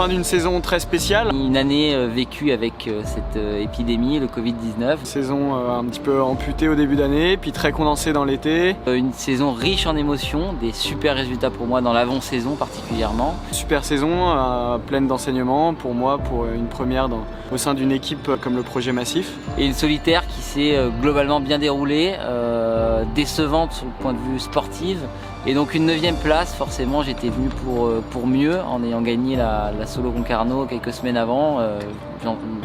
fin d'une saison très spéciale. Une année vécue avec cette épidémie, le Covid-19. Saison un petit peu amputée au début d'année, puis très condensée dans l'été. Une saison riche en émotions, des super résultats pour moi dans l'avant-saison particulièrement. Super saison, pleine d'enseignements pour moi, pour une première au sein d'une équipe comme le projet Massif. Et une solitaire qui s'est globalement bien déroulée, décevante sur le point de vue sportif. Et donc une 9e place, forcément j'étais venu pour mieux en ayant gagné la Solo Concarneau quelques semaines avant.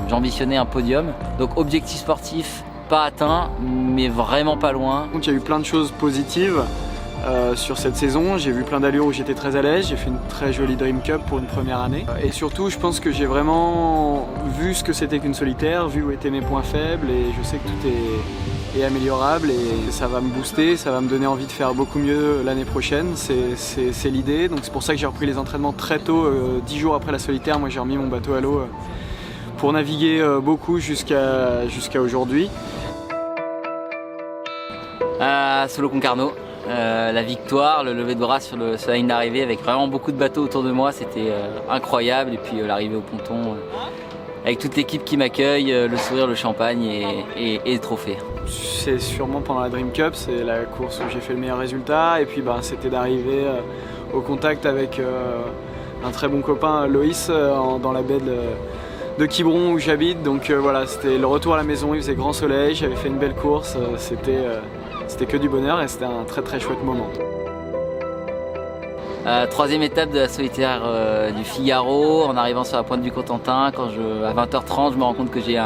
J'ambitionnais un podium. Donc objectif sportif pas atteint, mais vraiment pas loin. Donc, il y a eu plein de choses positives sur cette saison. J'ai vu plein d'allures où j'étais très à l'aise. J'ai fait une très jolie Dream Cup pour une première année. Et surtout, je pense que j'ai vraiment vu ce que c'était qu'une solitaire, vu où étaient mes points faibles, et je sais que tout est améliorable et ça va me booster, ça va me donner envie de faire beaucoup mieux l'année prochaine. C'est l'idée. Donc c'est pour ça que j'ai repris les entraînements très tôt, 10 jours après la solitaire. Moi j'ai remis mon bateau à l'eau pour naviguer beaucoup jusqu'à aujourd'hui. Solo Concarneau, la victoire, le lever de bras sur la ligne d'arrivée avec vraiment beaucoup de bateaux autour de moi, c'était incroyable. Et puis l'arrivée au ponton avec toute l'équipe qui m'accueille, le sourire, le champagne et le trophée. C'est sûrement pendant la Dream Cup, c'est la course où j'ai fait le meilleur résultat. Et puis c'était d'arriver au contact avec un très bon copain, Loïs, dans la baie de Quiberon où j'habite. Donc voilà, c'était le retour à la maison, il faisait grand soleil, j'avais fait une belle course, c'était que du bonheur et c'était un très très chouette moment. 3e étape de la solitaire du Figaro, en arrivant sur la pointe du Cotentin, à 20h30, je me rends compte que j'ai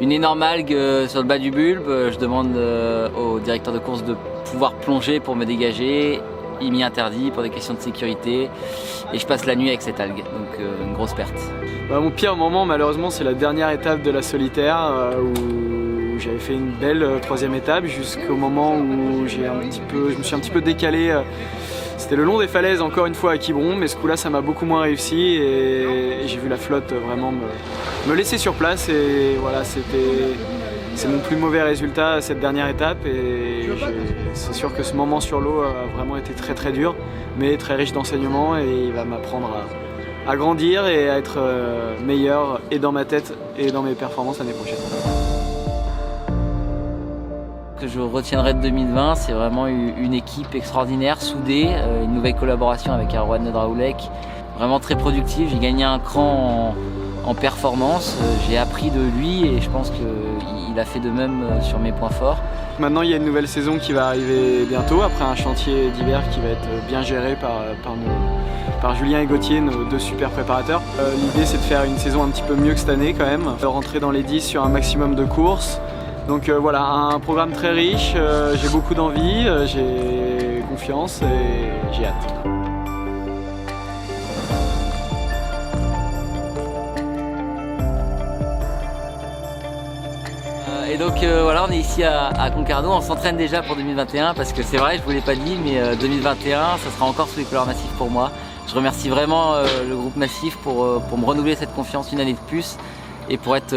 une énorme algue sur le bas du bulbe. Je demande au directeur de course de pouvoir plonger pour me dégager. Il m'y interdit pour des questions de sécurité et je passe la nuit avec cette algue, donc une grosse perte. Mon pire moment malheureusement c'est la dernière étape de la solitaire où j'avais fait une belle 3e étape jusqu'au moment où je me suis un petit peu décalé. C'était le long des falaises encore une fois à Quiberon, mais ce coup-là ça m'a beaucoup moins réussi et j'ai vu la flotte vraiment me laisser sur place et voilà, c'est mon plus mauvais résultat cette dernière étape et c'est sûr que ce moment sur l'eau a vraiment été très très dur, mais très riche d'enseignements et il va m'apprendre à grandir et à être meilleur et dans ma tête et dans mes performances l'année prochaine. Ce que je retiendrai de 2020, c'est vraiment une équipe extraordinaire, soudée, une nouvelle collaboration avec Erwan Nedraoulek, vraiment très productive. J'ai gagné un cran en performance, j'ai appris de lui et je pense qu'il a fait de même sur mes points forts. Maintenant il y a une nouvelle saison qui va arriver bientôt, après un chantier d'hiver qui va être bien géré par Julien et Gauthier, nos 2 super préparateurs. L'idée c'est de faire une saison un petit peu mieux que cette année quand même, de rentrer dans les 10 sur un maximum de courses. Donc voilà, un programme très riche, j'ai beaucoup d'envie, j'ai confiance et j'ai hâte. Et donc voilà, on est ici à Concarneau, on s'entraîne déjà pour 2021 parce que c'est vrai, je ne vous l'ai pas dit, mais 2021, ça sera encore sous les couleurs Massif pour moi. Je remercie vraiment le groupe Massif pour me renouveler cette confiance une année de plus et pour être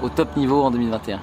au top niveau en 2021.